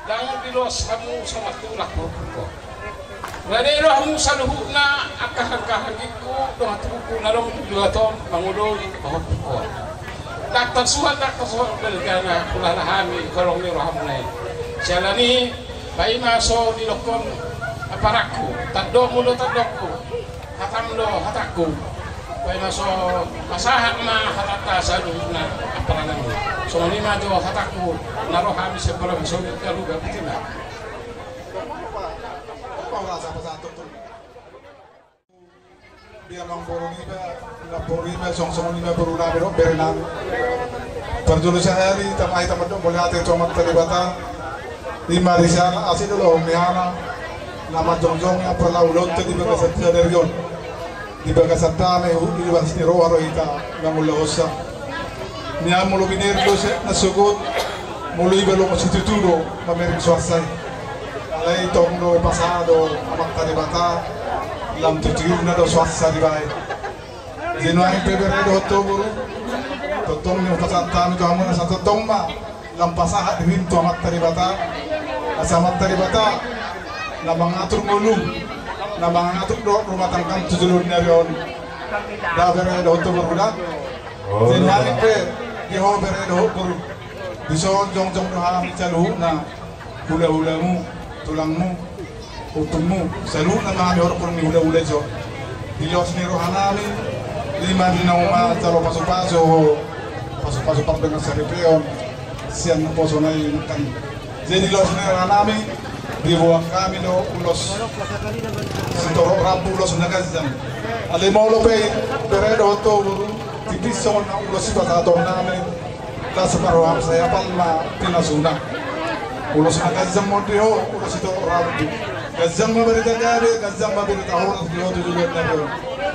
Dangu dilos hamu sama tulak ko. Ngade lo hamu saluhu na akahagiku dong tuku na dong duaton mangulo ko. Daktar suhan belgana kulalahami kolong ni rohamu nai. Jalani bai maso di lokon aparaku taddo mulo taddoku hatam lo hataku bai maso masahat ma hatata saluhna aparangan so ni ma jo hataku naro hami separa so ka lugar bitina dia mangboroniba song-songonima berulabero berenang perjulu sehari tamai tamadong boleh hati comat terlibatan lima risana asih dulu mihana nama jongjongnya perlaulon di bagas region di bagas tame di bagas roha rohita ngamul hosa niam mulu binir dose nasugut mulu ibalo masitutudo mamerin swasai alai tongdo pasado amak talibata lam tutur na do swasa di bai jenuari februari do otoburu totong ni pasatami to amuna sa totong ma lam pasaha di rinto amak talibata asamat talibata na mangatur ngulung na mangatur do rumah tangkang tujulun narion da bere do otoburu da jenuari pe di ho bere do buru bison jong-jong do halam calu na hula-hulamu tulangmu utummu selalu nama kami orang kurang udah jo dilos ni rohanami lima di nama calo pasu-pasu dengan seripeon sian poso nai kan jadi dilos ni rohanami dibuang kami do ulos setoro rabu ulos nagazan ale mau lope beredo to tipis son ulos pasado nami tak separuh saya palma tinasuna ulos nagazan modio ulos itu rabu gazang maberita gade gazang maberita horas di hotu juga nabi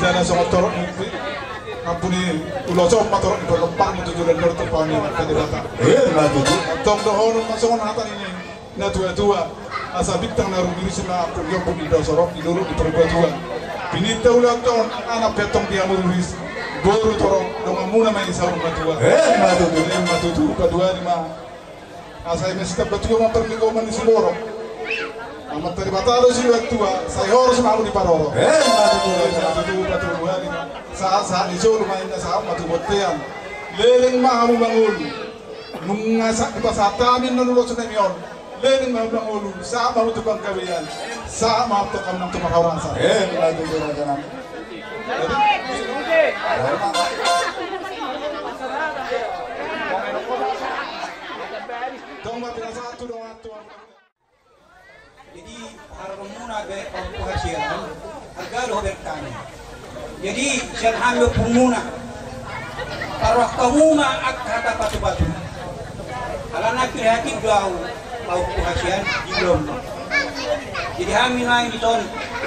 jana sama torok ni ampuni uloso matorok di perlempang itu juga nurut pani kadi bata matu tong do hono masongon hatan ini na tua asa biktang na rugiri sima pergi pun di dosorok di dulu di perbuat tua binita ulang ton anak petong dia mururis boru torok dong amuna mai saung matua matu tu kedua lima asa mesti betul mau pergi kau mandi silorok amat dari batalo si waktua saya harus mau di paroro betul saat iso lumayan saat matu botean leleng mau bangun nungasak di pasatamin nanulos na mion leleng mau bangun saat mau tukang kawian saat mau tukang nang tukang orang sa lagi jalan dong mati satu dong atu. Jadi harus muna gaya penghasilan agar lo bertani. Jadi saya ambil pemuna. Kalau kamu mah kata batu-batu. Kalau nak kreatif jauh mau penghasilan belum. Jadi kami lain di tahun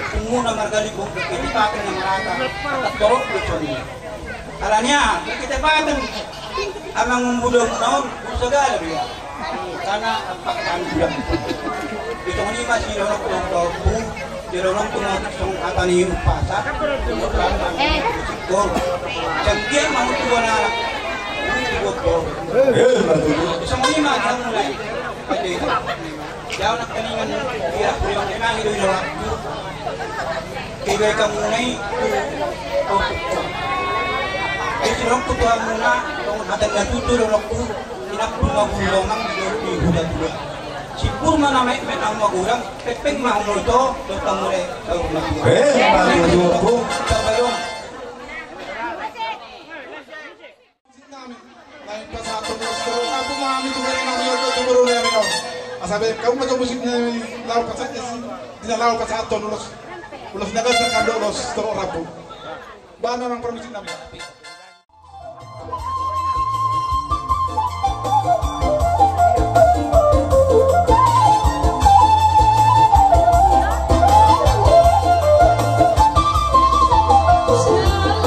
pemuna margali pun kita pakai yang merata tak torok di tahun. Alanya kita pakai amang membunuh naon segala dia. Karena apa kami bilang. Ito ni masih orang tahu, dia orang tu macam kata ni pasar, orang macam sikor, jangan mahu tuan anak, ini sikor. Semua ni macam mulai, ada, jauh nak keningan kira kuriang memang hidup orang tu, kira kamu ni, itu orang tu tuan muna, orang ada yang tu orang tu, tidak punya gulungan di hutan tu. Sipur mana mek menang magurang pepeng mah multo datang mulai tahu mati. Maju tabayong. Lain pasado nuestro aku mami tu beri nami yo tu buru le no. Asabe kamu macam musik ni lau pasado di lau pasado ulos nagas sa kando los toro rabu. Bana nang permisi nami. Sora,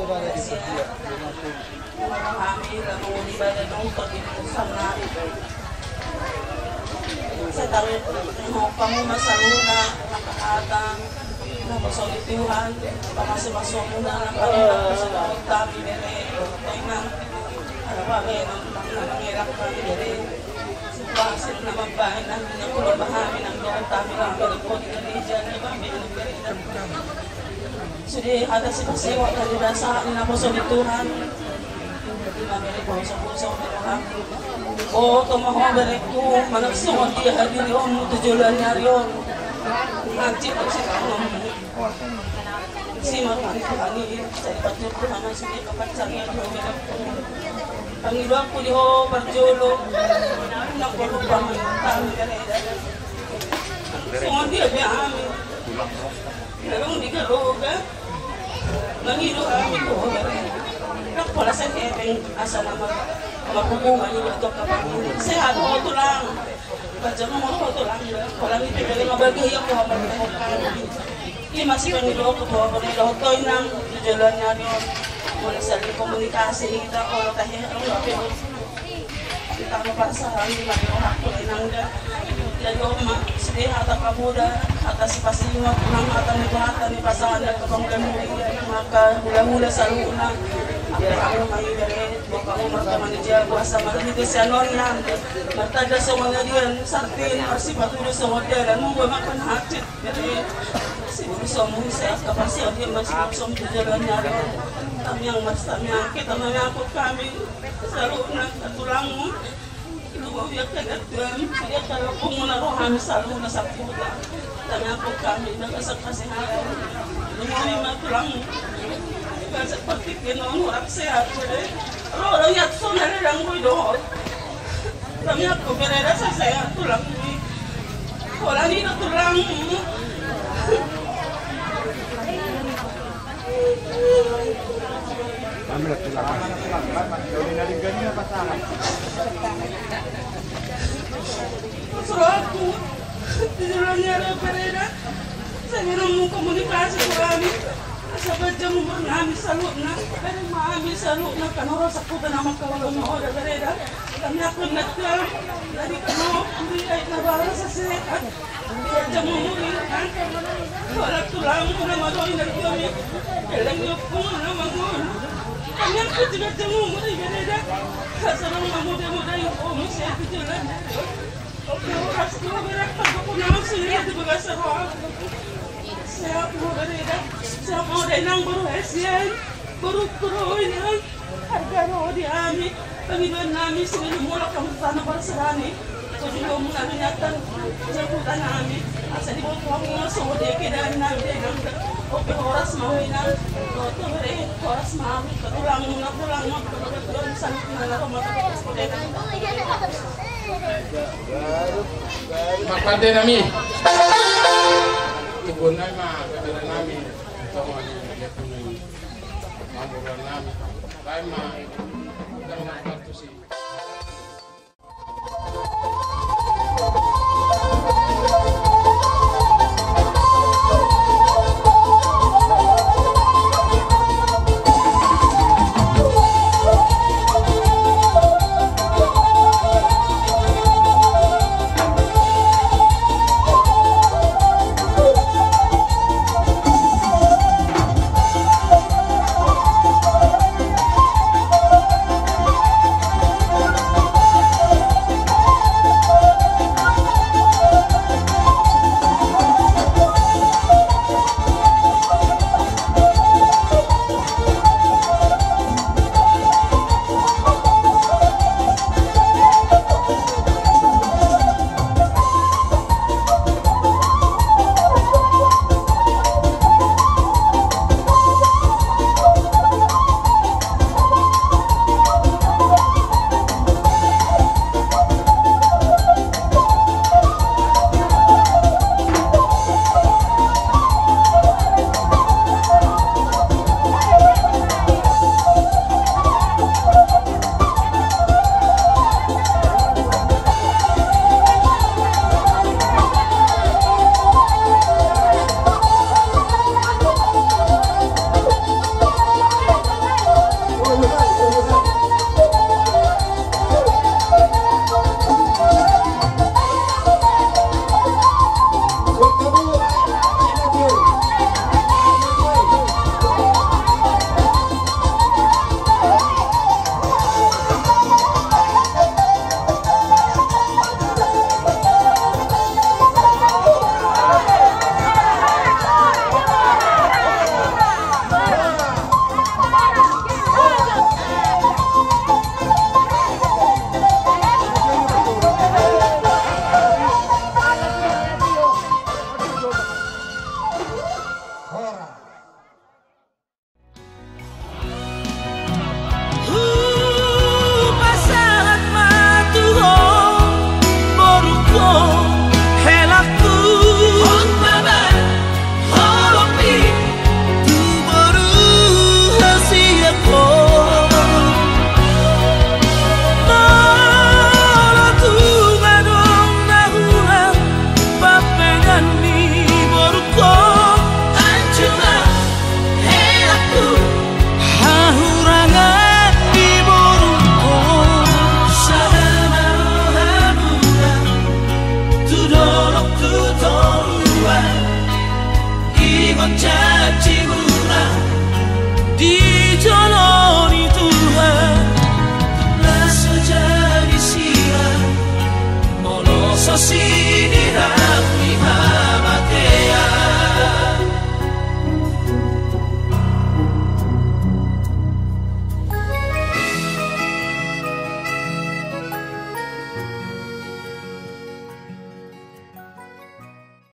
Kami lang ang ibadah ng pag-inusan namin. Sa tawid mo kamu masaluna nakaatang napasolituhan pamasimaso muna ng Panginoon sa tawid kami nere ay nang arawagay ng nangyarap kami nere subasin na magbahin ang pinapulabahami ng doon kami lang pinapod ikalidya na ibang binagkaritan sudi ada si pasiwa kanila sa napasolituhan kami po sa puso o tumahobere ko managsunod di hadiri om tujulan nyarion nanti si marani sa ipatyo ko naman sige kapatsangian ko Panginoon ko diho parjolo nakulo pa man kami kanila sunod di abi amin narong di karoga nangiro amin ko wala sa hebeng asa naman mapupungan yung ito kapag sehat mo ito lang badya mo ito lang walang ipipili mabagay ako habang ako kami masih Panginoon ko po ako nila ito ng tujulan niya yun mula sa komunikasi kita o tayo ang kita mo para sa amin mag-iwak ko rin ang layo sige hata kabuda hata si pasingot ng hata ni hata ni pasangan at kapanggan mo maka hula-hula sa luna ako mahigalit baka mo magkamanidya buwasa malamig sa anon martada sa mga diyan sartin marsi patuloy sa modelan mo ba makanhatit siguro sa mga isa kapasya di masibok sa mga tujulan niya tamyang mas tamyang kita mangakot kami sa luna katulang mo lumawiyak ka gatuan sige kalapong mo na rohami sa luna sa puta tamyang kami nagkasakasihan lumawiyak matulang mo sa pagtikin noon warak sehat orang yat so na lang mo doon kami ako berada sa sehat tulang wala nito tulang suruh aku tidurnya berada saya mau komunikasi kami sabat jam mengambil saluk na, pero maambil saluk na kanoro sa puta naman kawalong na oras bereda. Kami ako nagka, dari kano, hindi ay nabara sa sehat. Jam mumulihan, wala tulang mo na madoy na kami. Kailang niyo po na mangon. Kami ako juga jam mumuli bereda. Kasarang mamuda-muda yung omisya tujulan. Okay, oras ko berak pag ako naman sila di bagasa ko. Saya mau dari nang baru Asian, baru ini harga rodi ami, panggilan nami sebelum mula kamu tanah bersarani, sebelum mula nyatan jemputan ami, asal di bawah kamu semua dia kedan nami dia oke horas mau inang, tuh beri horas mau, ketulang ketulang sana mana rumah terus kodek. Makande nami. Tubon na kabila namin ito ang maburan namin. Kaya mga ito si